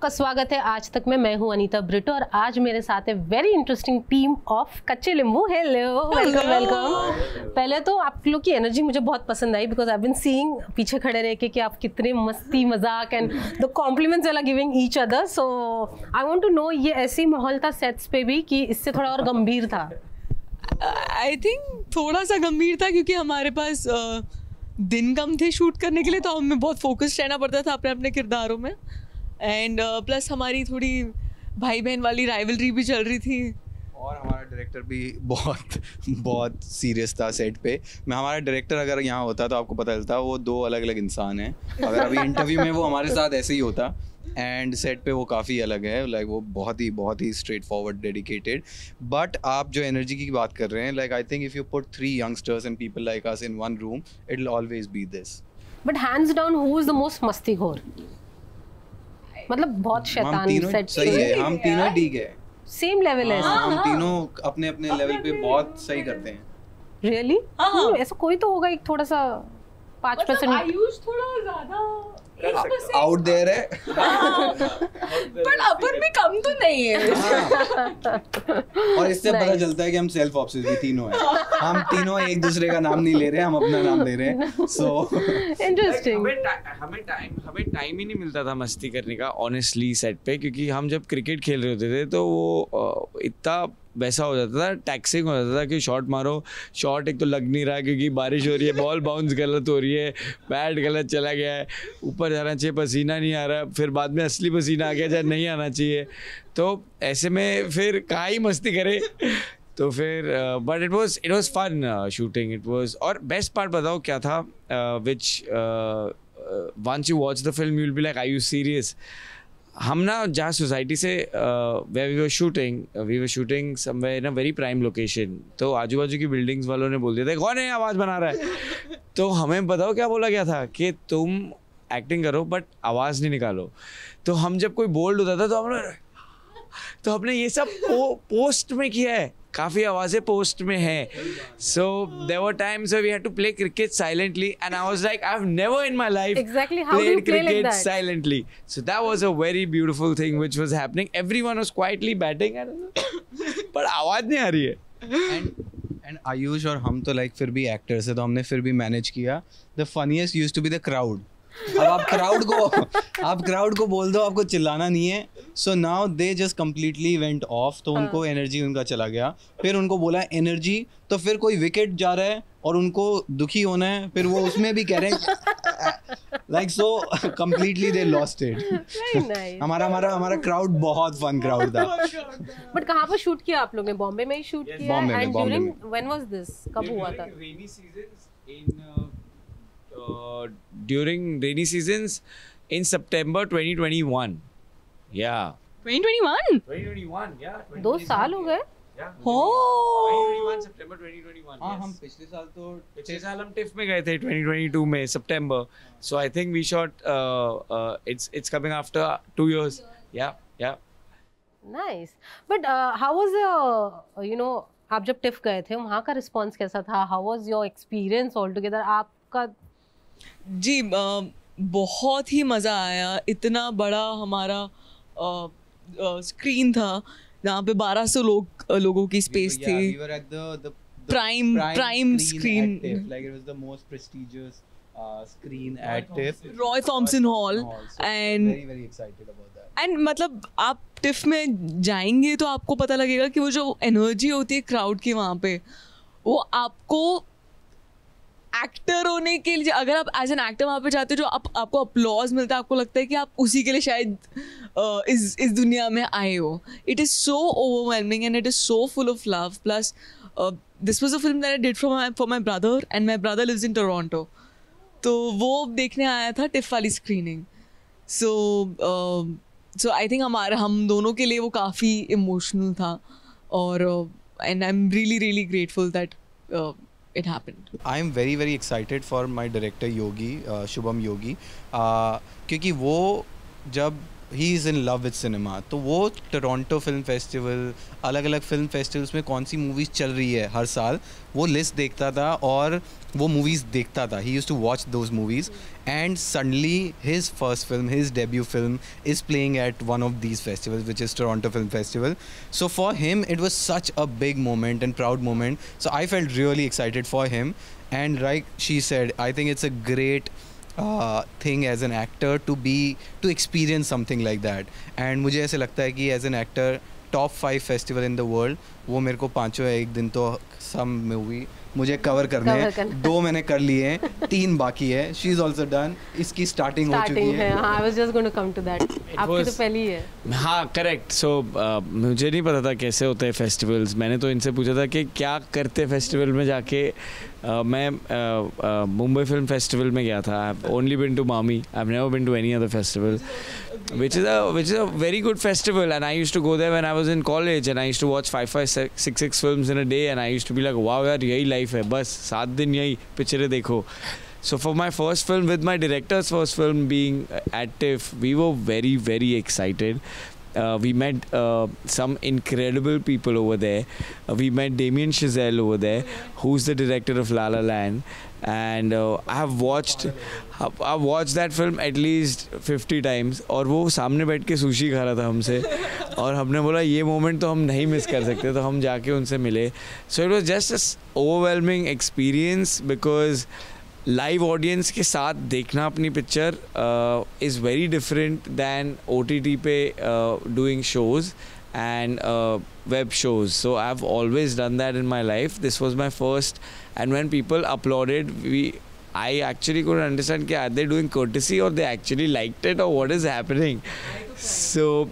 आपका स्वागत है आज तक में। मैं हूं अनीता ब्रिटो और आज मेरे साथ है वेरी इंटरेस्टिंग टीम ऑफ कच्चे लींबू। Hello, welcome welcome. पहले तो आप लोग की एनर्जी मुझे बहुत पसंद आई बिकॉज आई बीन सीइंग पीछे खड़े रह के कि आप कितने मस्ती मजाक एंड द कॉम्प्लीमेंट्स वाला giving each other. So I want to know ये ऐसी माहौल था सेट्स पे भी कि इससे थोड़ा और गंभीर था? आई थिंक थोड़ा सा गंभीर था क्योंकि हमारे पास दिन कम थे शूट करने के लिए, तो हमें बहुत फोकस्ड रहना पड़ता था अपने अपने किरदारों में। एंड प्लस हमारी थोड़ी भाई बहन वाली राइवलरी भी चल रही थी और हमारा डायरेक्टर भी बहुत सीरियस था सेट पे। मैं हमारा डायरेक्टर अगर यहाँ होता तो आपको पता चलता वो दो अलग अलग इंसान हैं। अगर अभी इंटरव्यू में वो हमारे साथ ऐसे ही होता एंड सेट पे वो काफ़ी अलग है। लाइक वो बहुत ही स्ट्रेट फॉरवर्ड डेडिकेटेड। बट आप जो एनर्जी की बात कर रहे हैं, like I think if you put 3 youngsters and people like us in one room it will always be this. But hands down who is the most मस्तीखोर? मतलब बहुत शैतान सेट सही है, हम तीनों ठीक है, सेम लेवल है। हम तीनों अपने अपने लेवल पे बहुत सही करते हैं। रियली? ऐसा कोई तो होगा एक थोड़ा सा 5% आयुष थोड़ा ज्यादा आउट देयर है पर अपन भी कम तो नहीं है। और इससे पता चलता है कि हम सेल्फ ऑब्सेस्ड भी तीनों हैं। हम तीनों एक दूसरे का नाम नहीं ले रहे, हम अपना नाम ले रहे हैं। So interesting. हमें टाइम ही नहीं मिलता था मस्ती करने का ऑनेस्टली सेट पे, क्योंकि हम जब क्रिकेट खेल रहे होते थे तो वो इतना वैसा हो जाता था, टैक्सिंग हो जाता था कि शॉट मारो, शॉट एक तो लग नहीं रहा क्योंकि बारिश हो रही है, बॉल बाउंस गलत हो रही है, बैट गलत चला गया है, ऊपर जाना चाहिए पसीना नहीं आ रहा, फिर बाद में असली पसीना आ गया जहाँ नहीं आना चाहिए। तो ऐसे में फिर कहाँ ही मस्ती करे। तो फिर but it was fun shooting, it was. और बेस्ट पार्ट बताओ क्या था, which once you watch the film you will be like are you serious. हम ना जहाँ सोसाइटी से we were shooting somewhere in a very prime location, तो आजू बाजू की बिल्डिंग्स वालों ने बोल दिया था कौन है आवाज़ बना रहा है। तो हमें बताओ क्या बोला गया था कि तुम एक्टिंग करो बट आवाज़ नहीं निकालो। तो हम जब कोई बोल्ड होता था तो हमने ये सब पोस्ट में किया है, काफ़ी आवाज़ें पोस्ट में है। So there were times we had to play cricket silently and I was like I have never in my life played cricket silently. So that was a very beautiful thing which was happening. Everyone was quietly batting and पर आवाज़ नहीं आ रही है। And Ayush और हम तो like फिर भी एक्टर्स है, तो हमने फिर भी मैनेज किया। The funniest used to be the crowd. अब आप क्राउड को बोल दो आपको चिल्लाना नहीं है, so now they just completely went of. तो उनको एनर्जी उनका चला गया। फिर उनको बोला एनर्जी, तो फिर कोई विकेट जा रहा है और उनको दुखी होना है, फिर वो उसमें भी कह रहे हैं like so completely they lost it. हमारा क्राउड बहुत फन क्राउड था। बट कहाँ पर शूट किया आप लोग ने? बॉम्बे में ही शूट किया? And during when was this? कब हुआ था? During rainy seasons in September 2021. Yeah. 2021? Yeah. 2 साल हो गए? Yeah. 2021 September 2021. हाँ, yes. हम पिछले साल हम टिफ में गए थे 2022 में September. So I think we shot. It's coming after 2 years. Yeah. Nice. But how was your आप जब टिफ गए थे वहाँ का रिस्पॉन्स कैसा था? How was your experience altogether? आपका जी बहुत ही मज़ा आया। इतना बड़ा हमारा स्क्रीन था जहाँ पे 1200 लोगों की स्पेस थी। we were at the prime screen at TIFF. Like it was the most prestigious screen at TIFF. Roy Thompson Hall. So and very excited about that. And मतलब आप टिफ में जाएंगे तो आपको पता लगेगा कि वो जो एनर्जी होती है क्राउड की वहाँ पे, वो आपको एक्टर होने के लिए, अगर आप एज एन एक्टर वहाँ पे जाते हो जो आपको अपलॉज मिलता है, आपको लगता है कि आप उसी के लिए शायद इस दुनिया में आए हो। It is so overwhelming and it is so full of love. Plus this was a film that I did for my brother and my brother lives in Toronto, तो वो देखने आया था टिफ वाली स्क्रीनिंग। सो आई थिंक हम दोनों के लिए वो काफ़ी इमोशनल था और and I am really grateful that it happened. I am very excited for my director Yogi, Shubham Yogi, क्योंकि वो जब he is in love with cinema. तो वो टोरंटो फिल्म फेस्टिवल, अलग अलग फिल्म फेस्टिवल्स में कौन सी मूवीज़ चल रही है हर साल, वो लिस्ट देखता था और वो मूवीज़ देखता था. He used to watch those movies and suddenly his first film, his debut film is playing at one of these festivals, which is Toronto Film Festival. So for him it was such a big moment and proud moment, so I felt really excited for him. And like she said, I think it's a great thing as an actor to experience something like that. And मुझे ऐसे लगता है कि as an actor top 5 festival in the world, वो मेरे को पांचों एक दिन तो some movie मुझे कवर करने हैं. 2 मैंने कर लिए हैं, 3 बाकी है. She is also done. इसकी स्टार्टिंग हो चुकी है. I was just going to come to that. आपकी तो पहली है. हाँ करेक्ट. सो मुझे नहीं पता था कैसे होते हैं फेस्टिवल्स. मैंने तो इनसे पूछा था कि क्या करते फेस्टिवल में जाके. मैं मुंबई फिल्म फेस्टिवल में गया था. I have only been to MAMI. I have never been to any other festival, which is a very good festival, and I used to go there when I was in college, and I used to watch 5-6 films in a day, and I used to be like, wow यार यही life है, बस 7 दिन यही पिक्चरें देखो. So for my first film, with my director's first film being at TIFF, we were very very excited. We met some incredible people over there. We met Damien Chazelle over there, who's the director of La La Land, and I've watched that film at least 50 times. और वो सामने बैठ के sushi खा रहा था हमसे, और हमने बोला ये मोमेंट तो हम नहीं मिस कर सकते, तो हम जाके उनसे मिले. So it was just an overwhelming experience, because live audience के साथ देखना अपनी picture is very different than OTT पे doing shows and web shows. So I've always done that in my life. This was my first, and when people applauded, I actually couldn't understand, are they doing courtesy or they actually liked it, or what is happening? So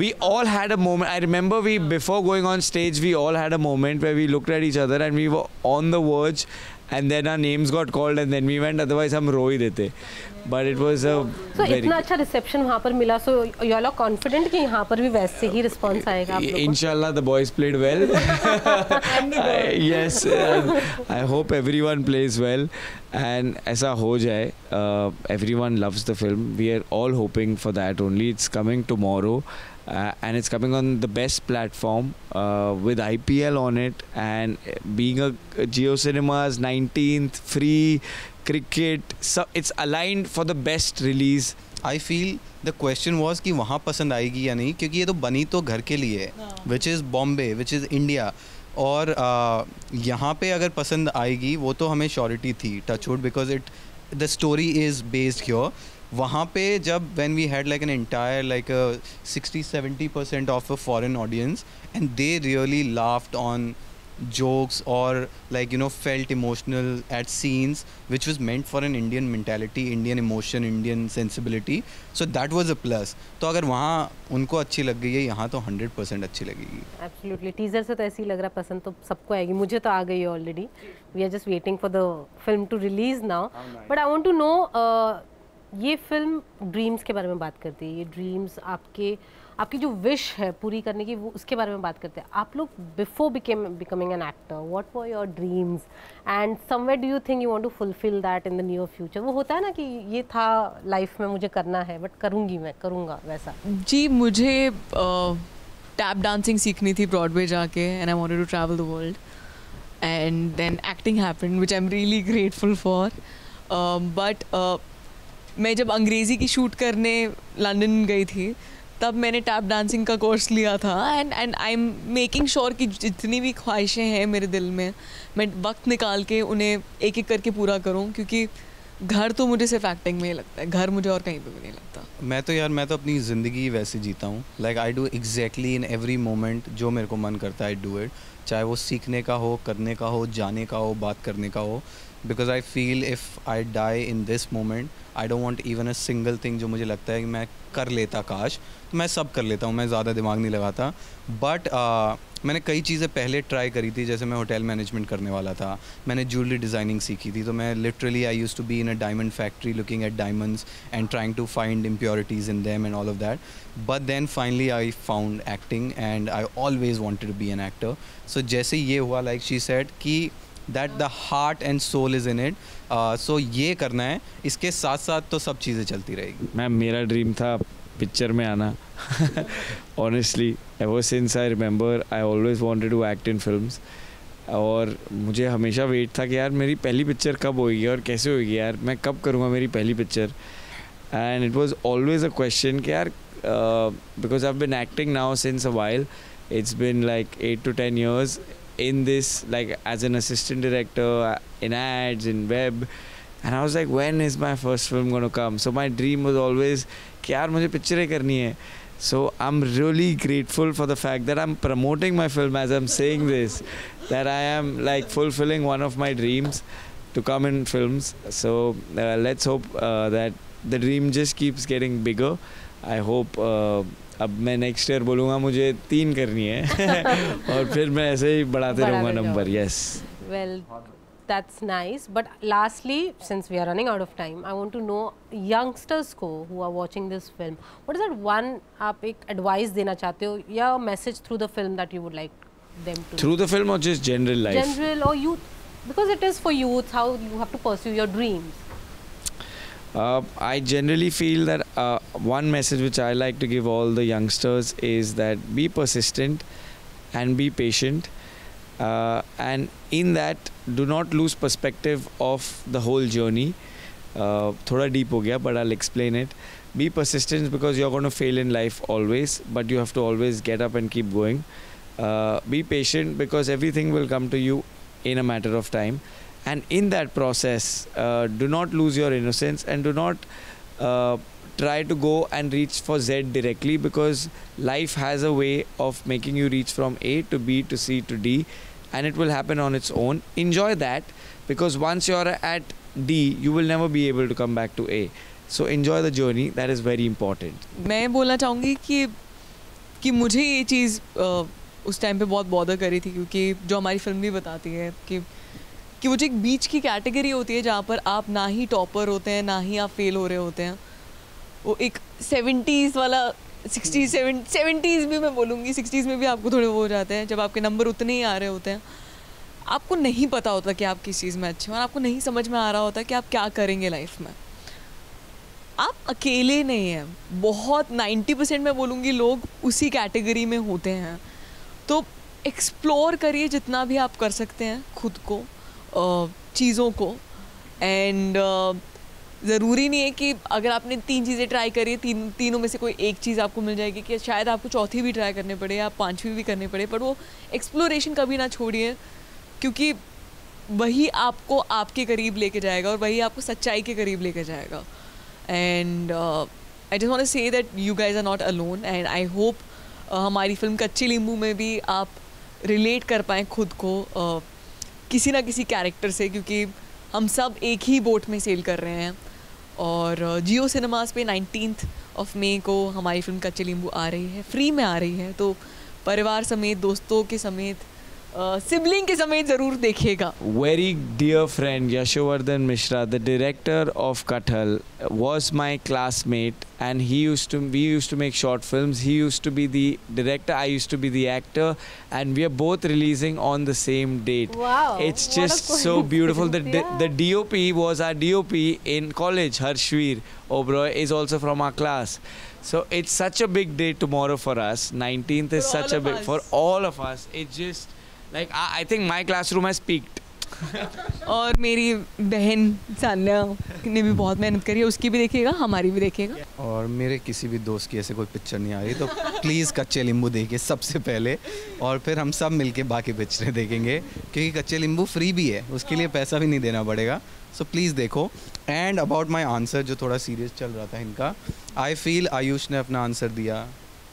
we all had a moment. I remember before going on stage, we all had a moment where we looked at each other and we were on the verge, and then our names got called and then we went, otherwise हम रो ही देते. But it was a very इतना अच्छा reception वहाँ पर मिला. So you all are confident कि यहाँ पर भी वैसे ही रिस्पॉन्स आएगा आप लोगों को? Inshallah the boys played well. Yes, I hope everyone plays well and ऐसा हो जाए. Everyone loves the film. We are all hoping for that only. It's coming tomorrow. And it's coming on the best platform with IPL on it, and being a Jio Cinemas 19th free cricket, so it's aligned for the best release. I feel the question was कि वहाँ पसंद आएगी या नहीं, क्योंकि ये तो बनी तो घर के लिए है, which is Bombay, which is India. और यहाँ पे अगर पसंद आएगी वो तो हमें श्योरिटी थी, touchwood, because the story is based here. वहाँ पे जब when we had like an entire like a 60-70% of a foreign audience, and they really laughed on jokes or like felt emotional at scenes which was meant for an Indian mentality, Indian emotion, Indian sensibility. So that was a plus. तो अगर वहाँ उनको अच्छी लग गई है, यहाँ तो 100% अच्छी लगेगी. Absolutely. टीजर से तो ऐसे ही लग रहा, पसंद तो सबको आएगी. मुझे तो आ गई है already. We are just waiting for the film to release now. But I want to know, ये फिल्म ड्रीम्स के बारे में बात करती है. ये ड्रीम्स आपकी जो विश है पूरी करने की, वो उसके बारे में बात करते हैं. आप लोग before becoming an actor, what were your dreams, and somewhere do you think you want to fulfil that in the near future? वो होता है ना कि ये था लाइफ में मुझे करना है, बट करूँगा वैसा. जी, मुझे टैप डांसिंग सीखनी थी ब्रॉडवे जाके, and I wanted to travel the world, and then acting happened, which I am really grateful for. But मैं जब अंग्रेज़ी की शूट करने लंदन गई थी, तब मैंने टैप डांसिंग का कोर्स लिया था, and I am making sure कि जितनी भी ख्वाहिशें हैं मेरे दिल में, मैं वक्त निकाल के उन्हें एक एक करके पूरा करूं, क्योंकि घर तो मुझे सिर्फ एक्टिंग में ही लगता है, घर मुझे और कहीं पे भी नहीं लगता. मैं तो अपनी ज़िंदगी वैसे जीता हूँ. Like I do exactly in every moment जो मेरे को मन करता है, आई डू इट. चाहे वो सीखने का हो, करने का हो, जाने का हो, बात करने का हो. Because I feel if I die in this moment, I don't want even a single thing जो मुझे लगता है कि मैं कर लेता काश, तो मैं सब कर लेता हूँ, मैं ज़्यादा दिमाग नहीं लगाता. बट मैंने कई चीज़ें पहले ट्राई करी थी. जैसे मैं होटल मैनेजमेंट करने वाला था, मैंने ज्वेलरी डिज़ाइनिंग सीखी थी, तो मैं literally I used to be in a diamond factory looking at diamonds and trying to find impurities in them and all of that. But then finally I found acting, and I always wanted to be an actor. So जैसे ये हुआ, like she said कि that the heart and soul is in it. So ये करना है, इसके साथ साथ तो सब चीज़ें चलती रहेगी. मैम, मेरा ड्रीम था पिक्चर में आना. Honestly, ever since I remember, I always wanted to act in films. और मुझे हमेशा वेट था कि यार मेरी पहली पिक्चर कब होगी और कैसे होगी यार, मैं कब करूँगा मेरी पहली picture. And it was always a question कि यार because I have been acting now since a while. It's been like 8 to 10 years in this, like as an assistant director, in ads, in web. And I was like, when is my first film going to come? So my dream was always कि यार मुझे पिक्चरें करनी है. So I'm really grateful for the fact that I'm promoting my film as I'm saying this, that I am like fulfilling one of my dreams to come in films. So let's hope that the dream just keeps getting bigger. I hope अब मैं next year बोलूँगा मुझे 3 करनी है और फिर मैं ऐसे ही बढ़ाते रहूँगा number. Yes. Well, that's nice. But lastly, since we are running out of time, I want to know youngsters को who are watching this film, what is that one आप एक advice देना चाहते हो या message through the film that you would like them to? Through the film or just general life? General or youth, because it is for youth, how you have to pursue your dreams. I generally feel that one message which I like to give all the youngsters is that be persistent and be patient, and in that do not lose perspective of the whole journey. Thoda deep ho gaya, but I'll explain it. Be persistent because you're going to fail in life always, but you have to always get up and keep going. Be patient because everything will come to you in a matter of time. And in that process, do not lose your innocence and do not try to go and reach for Z directly, because life has a way of making you reach from A to B to C to D, and it will happen on its own. Enjoy that, because once you're at D, you will never be able to come back to A. So enjoy the journey. That is very important. मैं बोलना चाहूँगी कि मुझे ये चीज़ उस time पे बहुत bother करी थी, क्योंकि जो हमारी फिल्म भी बताती है कि वो जो एक बीच की कैटेगरी होती है जहाँ पर आप ना ही टॉपर होते हैं ना ही आप फेल हो रहे होते हैं. वो एक 70s वाला 70s भी मैं बोलूँगी, 60s में भी आपको थोड़े वो हो जाते हैं जब आपके नंबर उतने ही आ रहे होते हैं. आपको नहीं पता होता कि आप किस चीज़ में अच्छे हैं और आपको नहीं समझ में आ रहा होता कि आप क्या करेंगे लाइफ में. आप अकेले नहीं हैं, बहुत 90% मैं बोलूँगी लोग उसी कैटेगरी में होते हैं. तो एक्सप्लोर करिए जितना भी आप कर सकते हैं खुद को, चीज़ों को. एंड ज़रूरी नहीं है कि अगर आपने 3 चीज़ें ट्राई करी, तीनों में से कोई एक चीज़ आपको मिल जाएगी, कि शायद आपको चौथी भी ट्राई करनी पड़े या 5वीं भी करनी पड़े, पर वो एक्सप्लोरेशन कभी ना छोड़िए, क्योंकि वही आपको आपके करीब लेके जाएगा और वही आपको सच्चाई के करीब लेके जाएगा. And I just want to say that you guys are not alone, and I hope हमारी फिल्म कच्चे नींबू में भी आप रिलेट कर पाएँ खुद को किसी ना किसी कैरेक्टर से, क्योंकि हम सब एक ही बोट में सेल कर रहे हैं. और जियो सिनेमास पे 19th of May को हमारी फिल्म कच्चे नींबू आ रही है, फ्री में आ रही है. तो परिवार समेत, दोस्तों के समेत, सिबलिंग के समेत ज़रूर देखिएगा. Very dear friend Yashovardhan Mishra, the director of Kathal, was my classmate, and we used to make short films. He used to be the director, I used to be the actor, and we are both releasing on the same date. Wow, it's just so beautiful. The DOP was our DOP in college. Harshveer Oberoi is also from our class. So it's such a big day tomorrow for us. 19th is such a big for all of us. It's just like I think my classroom has peaked. और मेरी बहन सान्या ने भी बहुत मेहनत करी है, उसकी भी देखिएगा, हमारी भी देखिएगा. और मेरे किसी भी दोस्त की ऐसे कोई पिक्चर नहीं आ रही, तो प्लीज़ कच्चे नींबू देखिए सबसे पहले, और फिर हम सब मिलके बाकी पिक्चरें देखेंगे, क्योंकि कच्चे नींबू फ्री भी है, उसके लिए पैसा भी नहीं देना पड़ेगा. सो प्लीज़ देखो. एंड अबाउट माई आंसर, जो थोड़ा सीरियस चल रहा था इनका, आई फील आयुष ने अपना आंसर दिया,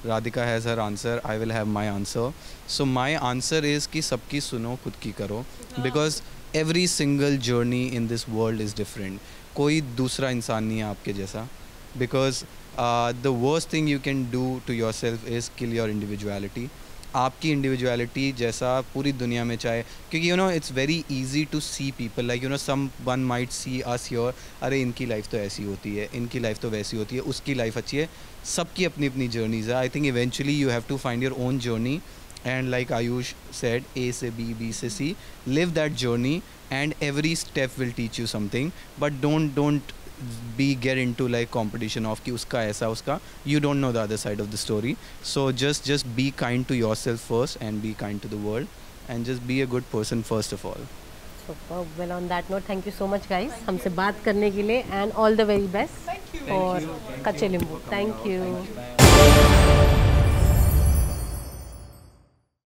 Radhika has her answer, I will have my answer. So my answer is कि सबकी सुनो, खुद की करो, because every single journey in this world is different. कोई दूसरा इंसान नहीं है आपके जैसा, because the worst thing you can do to yourself is kill your individuality. आपकी इंडिविजुअलिटी जैसा पूरी दुनिया में चाहे, क्योंकि you know it's very easy to see people like you know someone might see us your, अरे इनकी life तो ऐसी होती है, इनकी लाइफ तो वैसी होती है, उसकी लाइफ अच्छी है. सबकी अपनी अपनी जर्नीज़ है. I think eventually you have to find your own journey, and like Ayush said, A से B से C, live that journey, and every step will teach you something. But don't get into like competition of कि उसका ऐसा उसका, you don't know the other side of the story. So just be kind to yourself first and be kind to the world and just be a good person first of all. Superb. Well, on that note, thank you so much guys हमसे बात करने के लिए and all the very best for कच्चे नींबू. Thank you.